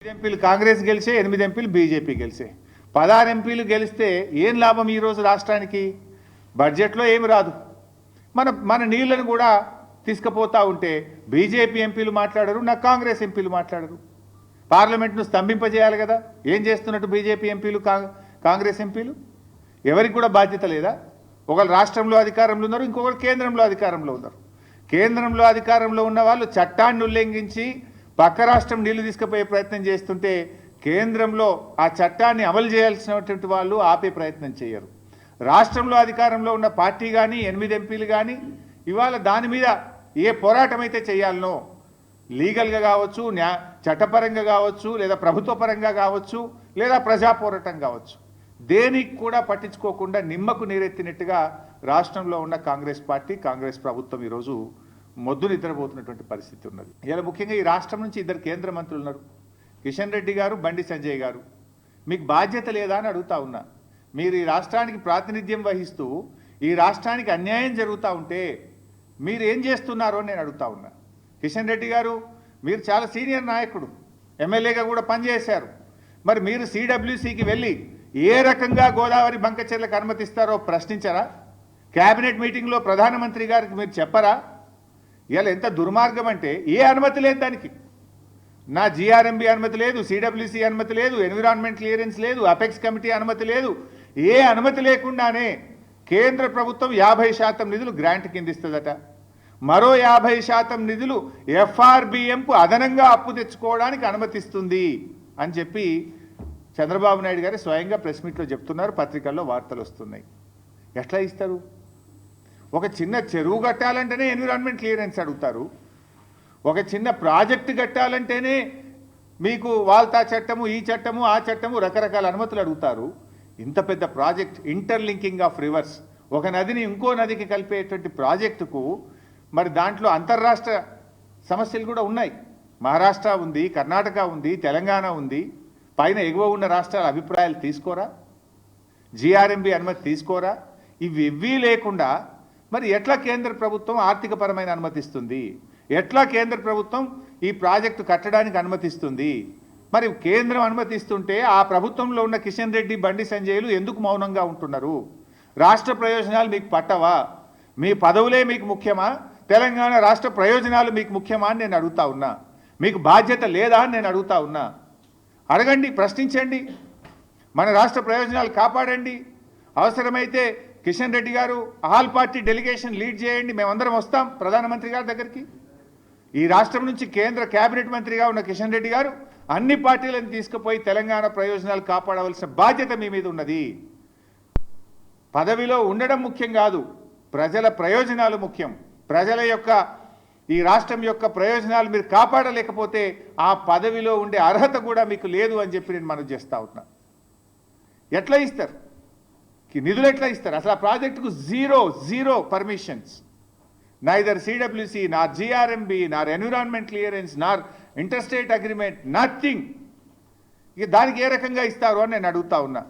ఎంపీలు కాంగ్రెస్ గెలిచే 8 ఎంపీలు బీజేపీ గెలిచే 16 ఎంపీలు గెలిస్తే ఏం లాభం ఈ రోజు రాష్ట్రానికి బడ్జెట్లో ఏమి రాదు మన నీళ్లను కూడా తీసుకుపోతా ఉంటే బీజేపీ ఎంపీలు మాట్లాడరు నా కాంగ్రెస్ ఎంపీలు మాట్లాడరు పార్లమెంట్ను స్తంభింపజేయాలి కదా ఏం చేస్తున్నట్టు బీజేపీ ఎంపీలు కాంగ్రెస్ ఎంపీలు ఎవరికి కూడా బాధ్యత లేదా ఒకరు రాష్ట్రంలో అధికారంలో ఉన్నారు ఇంకొకరు కేంద్రంలో అధికారంలో ఉన్నారు కేంద్రంలో అధికారంలో ఉన్న వాళ్ళు చట్టాన్ని ఉల్లంఘించి పక్క రాష్ట్రం నీళ్లు తీసుకుపోయే ప్రయత్నం చేస్తుంటే కేంద్రంలో ఆ చట్టాన్ని అమలు చేయాల్సినటువంటి వాళ్ళు ఆపే ప్రయత్నం చేయరు రాష్ట్రంలో అధికారంలో ఉన్న పార్టీ కానీ 8 ఎంపీలు కానీ ఇవాళ దాని మీద ఏ పోరాటం అయితే చేయాలనో లీగల్గా కావచ్చు చట్టపరంగా కావచ్చు లేదా ప్రభుత్వ పరంగా కావచ్చు లేదా ప్రజా పోరాటం కావచ్చు దేనికి కూడా పట్టించుకోకుండా నిమ్మకు నీరెత్తినట్టుగా రాష్ట్రంలో ఉన్న కాంగ్రెస్ పార్టీ కాంగ్రెస్ ప్రభుత్వం ఈరోజు మొద్దు నిద్రపోతున్నటువంటి పరిస్థితి ఉన్నది ఇలా ముఖ్యంగా ఈ రాష్ట్రం నుంచి 2 కేంద్ర మంత్రులు ఉన్నారు కిషన్ రెడ్డి గారు బండి సంజయ్ గారు మీకు బాధ్యత లేదా అని అడుగుతా ఉన్నా మీరు ఈ రాష్ట్రానికి ప్రాతినిధ్యం వహిస్తూ ఈ రాష్ట్రానికి అన్యాయం జరుగుతూ ఉంటే మీరు ఏం చేస్తున్నారో నేను అడుగుతా ఉన్నా కిషన్ రెడ్డి గారు మీరు చాలా సీనియర్ నాయకుడు ఎమ్మెల్యేగా కూడా పనిచేశారు మరి మీరు సిడబ్ల్యూసికి వెళ్ళి ఏ రకంగా గోదావరి బంకచెర్లకు అనుమతిస్తారో ప్రశ్నించరా క్యాబినెట్ మీటింగ్లో ప్రధానమంత్రి గారికి మీరు చెప్పరా ఇలా ఎంత దుర్మార్గం అంటే ఏ అనుమతి లేదు దానికి నా జిఆర్ఎంబి అనుమతి లేదు సిడబ్ల్యూసి అనుమతి లేదు ఎన్విరాన్మెంట్ క్లియరెన్స్ లేదు అపెక్స్ కమిటీ అనుమతి లేదు ఏ అనుమతి లేకుండానే కేంద్ర ప్రభుత్వం 50% నిధులు గ్రాంట్ కింద ఇస్తుందట మరో 50% నిధులు ఎఫ్ఆర్బిఎంకు అదనంగా అప్పు తెచ్చుకోవడానికి అనుమతిస్తుంది అని చెప్పి చంద్రబాబు నాయుడు గారు స్వయంగా ప్రెస్ మీట్లో చెప్తున్నారు పత్రికల్లో వార్తలు వస్తున్నాయి ఎట్లా ఇస్తారు ఒక చిన్న చెరువు కట్టాలంటేనే ఎన్విరాన్మెంట్ క్లియరెన్స్ అడుగుతారు ఒక చిన్న ప్రాజెక్టు కట్టాలంటేనే మీకు వాల్తా చట్టము ఈ చట్టము ఆ చట్టము రకరకాల అనుమతులు అడుగుతారు ఇంత పెద్ద ప్రాజెక్ట్ ఇంటర్లింకింగ్ ఆఫ్ రివర్స్ ఒక నదిని ఇంకో నదికి కలిపేటువంటి ప్రాజెక్టుకు మరి దాంట్లో అంతర్రాష్ట్ర సమస్యలు కూడా ఉన్నాయి మహారాష్ట్ర ఉంది కర్ణాటక ఉంది తెలంగాణ ఉంది పైన ఎగువ ఉన్న రాష్ట్రాల అభిప్రాయాలు తీసుకోరా జిఆర్ఎంబి అనుమతి తీసుకోరా ఇవి లేకుండా మరి ఎట్లా కేంద్ర ప్రభుత్వం ఆర్థికపరమైన అనుమతిస్తుంది ఎట్లా కేంద్ర ప్రభుత్వం ఈ ప్రాజెక్టు కట్టడానికి అనుమతిస్తుంది మరి కేంద్రం అనుమతిస్తుంటే ఆ ప్రభుత్వంలో ఉన్న కిషన్ రెడ్డి బండి సంజయ్లు ఎందుకు మౌనంగా ఉంటున్నారు రాష్ట్ర ప్రయోజనాలు మీకు పట్టవా మీ పదవులే మీకు ముఖ్యమా తెలంగాణ రాష్ట్ర ప్రయోజనాలు మీకు ముఖ్యమా అని నేను అడుగుతా ఉన్నా మీకు బాధ్యత లేదా అని నేను అడుగుతా ఉన్నా అడగండి ప్రశ్నించండి మన రాష్ట్ర ప్రయోజనాలు కాపాడండి అవసరమైతే కిషన్ రెడ్డి గారు ఆల్ పార్టీ డెలిగేషన్ లీడ్ చేయండి మేమందరం వస్తాం ప్రధానమంత్రి గారి దగ్గరికి ఈ రాష్ట్రం నుంచి కేంద్ర కేబినెట్ మంత్రిగా ఉన్న కిషన్ రెడ్డి గారు అన్ని పార్టీలను తీసుకుపోయి తెలంగాణ ప్రయోజనాలు కాపాడవలసిన బాధ్యత మీ మీద ఉన్నది పదవిలో ఉండడం ముఖ్యం కాదు ప్రజల ప్రయోజనాలు ముఖ్యం ప్రజల యొక్క ఈ రాష్ట్రం యొక్క ప్రయోజనాలు మీరు కాపాడలేకపోతే ఆ పదవిలో ఉండే అర్హత కూడా మీకు లేదు అని చెప్పి నేను మనవి చేస్తా ఉన్నా ఎట్లా ఇస్తారు నిధులు ఎట్లా ఇస్తారు అసలు ఆ ప్రాజెక్టుకు జీరో పర్మిషన్స్ నైదర్ సిడబ్ల్యూసి నార్ జిఆర్ఎంబి నార్ ఎన్విరాన్మెంట్ క్లియరెన్స్ నార్ ఇంటర్స్టేట్ అగ్రిమెంట్ నథింగ్ ఇక దానికి ఏ రకంగా ఇస్తారు అని నేను అడుగుతా ఉన్నా